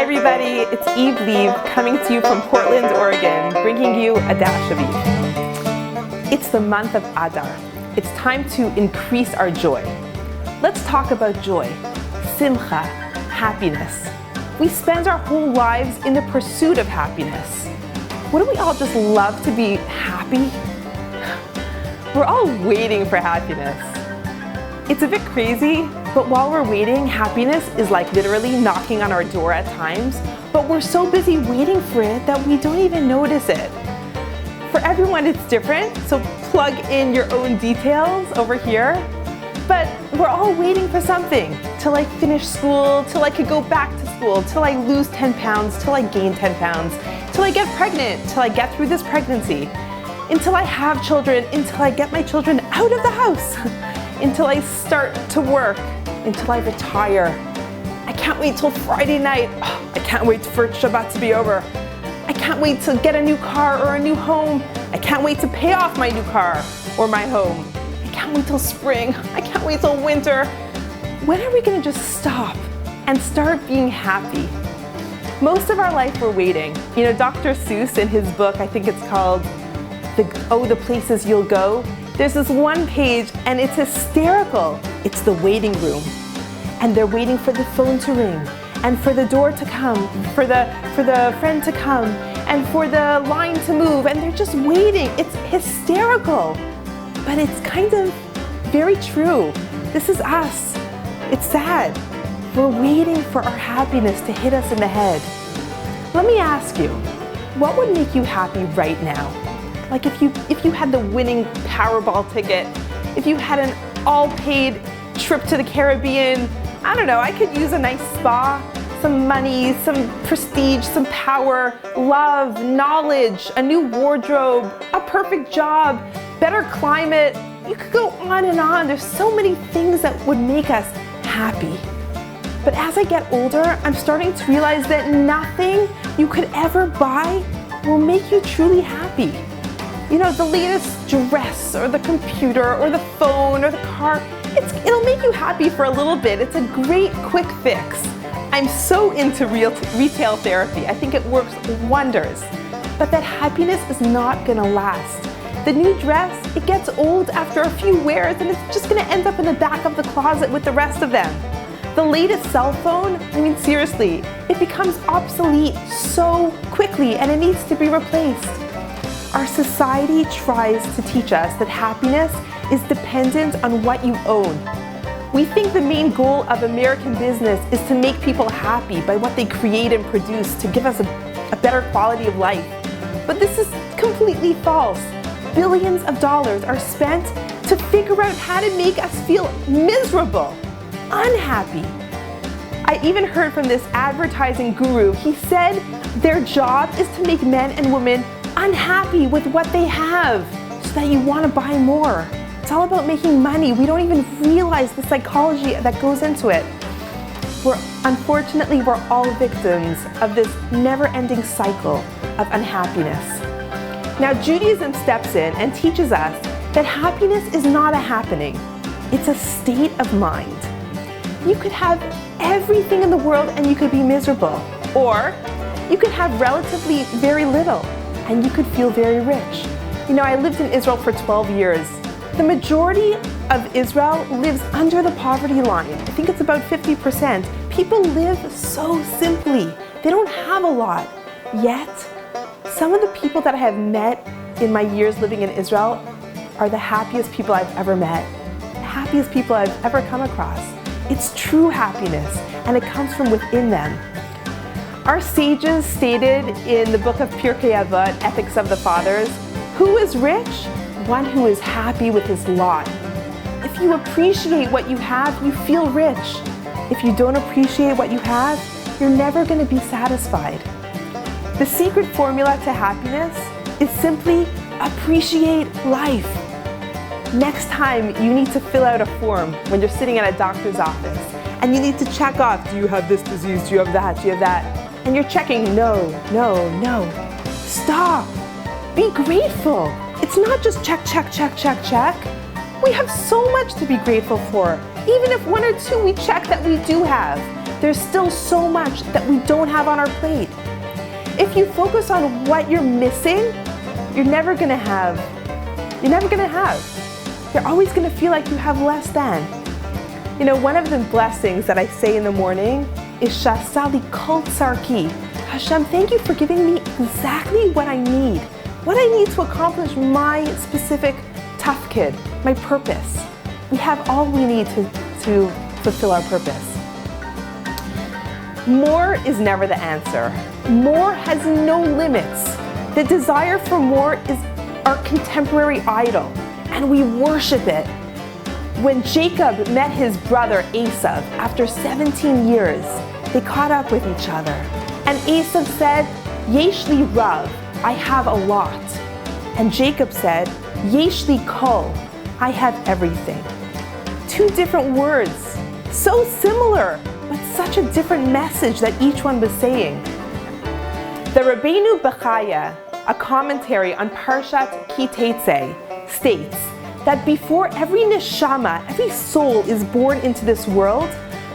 everybody, it's Levy coming to you from Portland, Oregon, bringing you a dash of Eve. It's the month of Adar. It's time to increase our joy. Let's talk about joy, Simcha, happiness. We spend our whole lives in the pursuit of happiness. Wouldn't we all just love to be happy? We're all waiting for happiness. It's a bit crazy, but while we're waiting, happiness is like literally knocking on our door at times, but we're so busy waiting for it that we don't even notice it. For everyone it's different, so plug in your own details over here. But we're all waiting for something, till I finish school, till I could go back to school, till I lose 10 pounds, till I gain 10 pounds, till I get pregnant, till I get through this pregnancy, until I have children, until I get my children out of the house, until I start to work, until I retire. I can't wait till Friday night. I can't wait for Shabbat to be over. I can't wait to get a new car or a new home. I can't wait to pay off my new car or my home. I can't wait till spring. I can't wait till winter. When are we gonna just stop and start being happy? Most of our life we're waiting. You know, Dr. Seuss in his book, I think it's called the Places You'll Go. There's this one page and it's hysterical. It's the waiting room. And they're waiting for the phone to ring and for the door to come, for the friend to come and for the line to move, and they're just waiting. It's hysterical, but it's kind of very true. This is us. It's sad. We're waiting for our happiness to hit us in the head. Let me ask you, what would make you happy right now? Like if you had the winning Powerball ticket, if you had an all-paid trip to the Caribbean, I don't know, I could use a nice spa, some money, some prestige, some power, love, knowledge, a new wardrobe, a perfect job, better climate. You could go on and on. There's so many things that would make us happy. But as I get older, I'm starting to realize that nothing you could ever buy will make you truly happy. You know, the latest dress or the computer or the phone or the car, it'll make you happy for a little bit. It's a great quick fix. I'm so into retail therapy. I think it works wonders. But that happiness is not gonna last. The new dress, it gets old after a few wears and it's just gonna end up in the back of the closet with the rest of them. The latest cell phone, I mean seriously, it becomes obsolete so quickly and it needs to be replaced. Our society tries to teach us that happiness is dependent on what you own. We think the main goal of American business is to make people happy by what they create and produce to give us a better quality of life. But this is completely false. Billions of dollars are spent to figure out how to make us feel miserable, unhappy. I even heard from this advertising guru. He said their job is to make men and women unhappy with what they have so that you want to buy more. It's all about making money. We don't even realize the psychology that goes into it. Unfortunately, we're all victims of this never-ending cycle of unhappiness. Now, Judaism steps in and teaches us that happiness is not a happening. It's a state of mind. You could have everything in the world and you could be miserable. Or you could have relatively very little and you could feel very rich. You know, I lived in Israel for 12 years. The majority of Israel lives under the poverty line. I think it's about 50%. People live so simply. They don't have a lot. Yet, some of the people that I have met in my years living in Israel are the happiest people I've ever met, the happiest people I've ever come across. It's true happiness, and it comes from within them. Our sages stated in the book of Pirkei Avot, Ethics of the Fathers, who is rich? One who is happy with his lot. If you appreciate what you have, you feel rich. If you don't appreciate what you have, you're never going to be satisfied. The secret formula to happiness is simply appreciate life. Next time you need to fill out a form when you're sitting at a doctor's office and you need to check off, do you have this disease, do you have that, do you have that? And you're checking, no. Stop. Be grateful. It's not just check. We have so much to be grateful for. Even if one or two we check that we do have, there's still so much that we don't have on our plate. If you focus on what you're missing, you're never gonna have. You're always gonna feel like you have less than. You know, one of the blessings that I say in the morning is Shasali Kol Tsarki. Hashem, thank you for giving me exactly what I need to accomplish my specific tafkid, my purpose. We have all we need to fulfill our purpose. More is never the answer. More has no limits. The desire for more is our contemporary idol, and we worship it. When Jacob met his brother Esav after 17 years, they caught up with each other. And Esav said, Yesh li rav, I have a lot. And Jacob said, Yesh li kol, I have everything. Two different words, so similar, but such a different message that each one was saying. The Rabbeinu Bechaya, a commentary on Parshat Ki Teitzei, states that before every neshama, every soul is born into this world,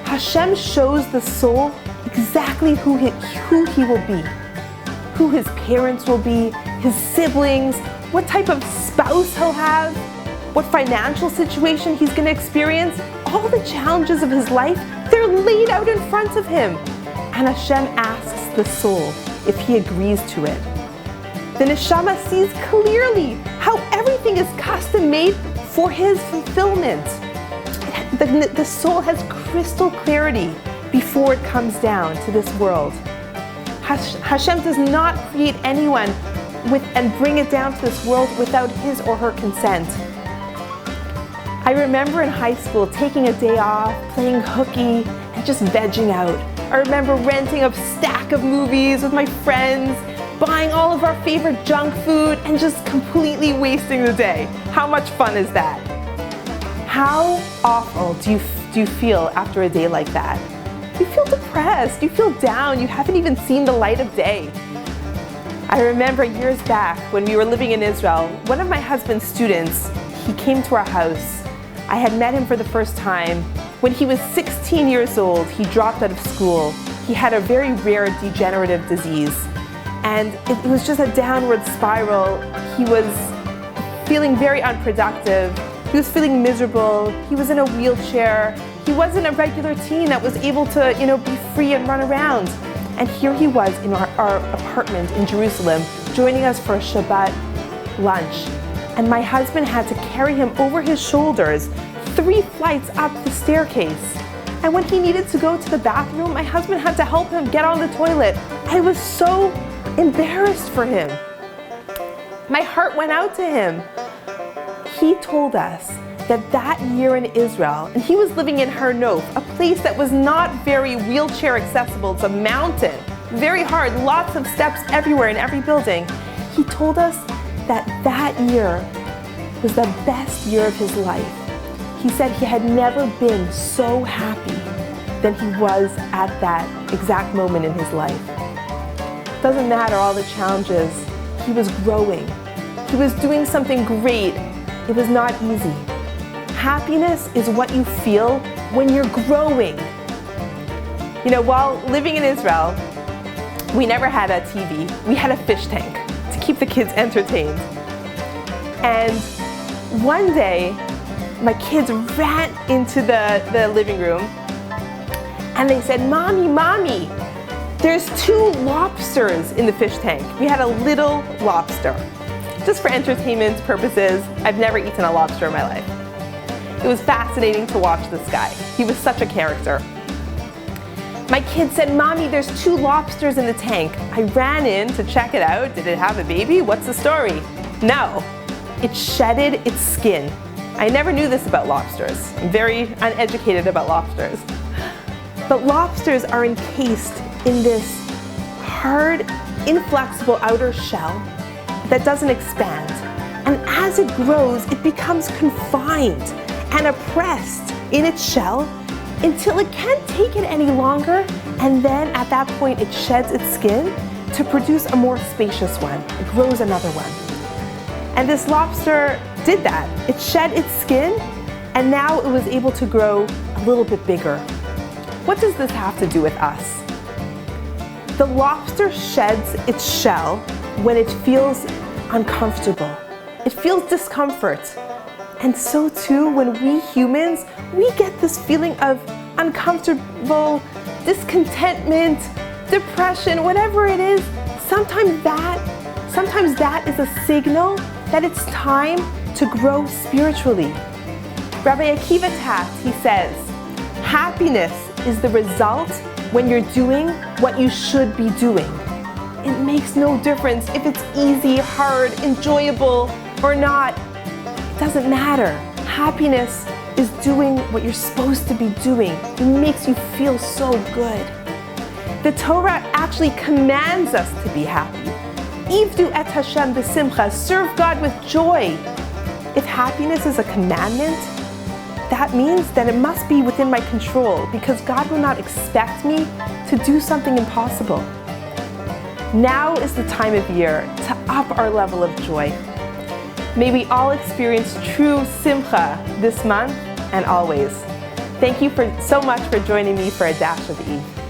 Hashem shows the soul exactly who he will be, who his parents will be, his siblings, what type of spouse he'll have, what financial situation he's going to experience. All the challenges of his life, they're laid out in front of him. And Hashem asks the soul if he agrees to it. The neshama sees clearly how everything is custom made for his fulfillment. The soul has crystal clarity before it comes down to this world. Hashem does not create anyone and bring it down to this world without his or her consent. I remember in high school taking a day off, playing hooky, and just vegging out. I remember renting a stack of movies with my friends, buying all of our favorite junk food, and just completely wasting the day. How much fun is that? How awful do you feel after a day like that? You feel depressed, you feel down, you haven't even seen the light of day. I remember years back when we were living in Israel, one of my husband's students, he came to our house. I had met him for the first time. When he was 16 years old, he dropped out of school. He had a very rare degenerative disease. And it was just a downward spiral. He was feeling very unproductive. He was feeling miserable. He was in a wheelchair. He wasn't a regular teen that was able to, be free and run around. And here he was in our apartment in Jerusalem, joining us for a Shabbat lunch. And my husband had to carry him over his shoulders 3 flights up the staircase. And when he needed to go to the bathroom, my husband had to help him get on the toilet. I was so embarrassed for him. My heart went out to him. He told us that year in Israel, and he was living in Har Nof, a place that was not very wheelchair accessible. It's a mountain, very hard, lots of steps everywhere in every building. He told us that year was the best year of his life. He said he had never been so happy than he was at that exact moment in his life. Doesn't matter all the challenges, he was growing. He was doing something great. It was not easy. Happiness is what you feel when you're growing. While living in Israel, we never had a TV. We had a fish tank to keep the kids entertained. And one day, my kids ran into the living room and they said, Mommy, there's 2 lobsters in the fish tank. We had a little lobster. Just for entertainment purposes, I've never eaten a lobster in my life. It was fascinating to watch this guy. He was such a character. My kid said, Mommy, there's 2 lobsters in the tank. I ran in to check it out. Did it have a baby? What's the story? No, it shedded its skin. I never knew this about lobsters. I'm very uneducated about lobsters. But lobsters are encased in this hard, inflexible outer shell that doesn't expand. And as it grows, it becomes confined and oppressed in its shell until it can't take it any longer, and then at that point it sheds its skin to produce a more spacious one. It grows another one. And this lobster did that. It shed its skin and now it was able to grow a little bit bigger. What does this have to do with us? The lobster sheds its shell when it feels uncomfortable. It feels discomfort. And so too, when we humans, we get this feeling of uncomfortable, discontentment, depression, whatever it is, sometimes that is a signal that it's time to grow spiritually. Rabbi Akiva Tat, he says, happiness is the result when you're doing what you should be doing. It makes no difference if it's easy, hard, enjoyable, or not. It doesn't matter. Happiness is doing what you're supposed to be doing. It makes you feel so good. The Torah actually commands us to be happy. Ivdu et Hashem b'simcha, serve God with joy. If happiness is a commandment, that means that it must be within my control, because God will not expect me to do something impossible. Now is the time of year to up our level of joy. May we all experience true Simcha this month and always. Thank you so much for joining me for a Dash of Eve.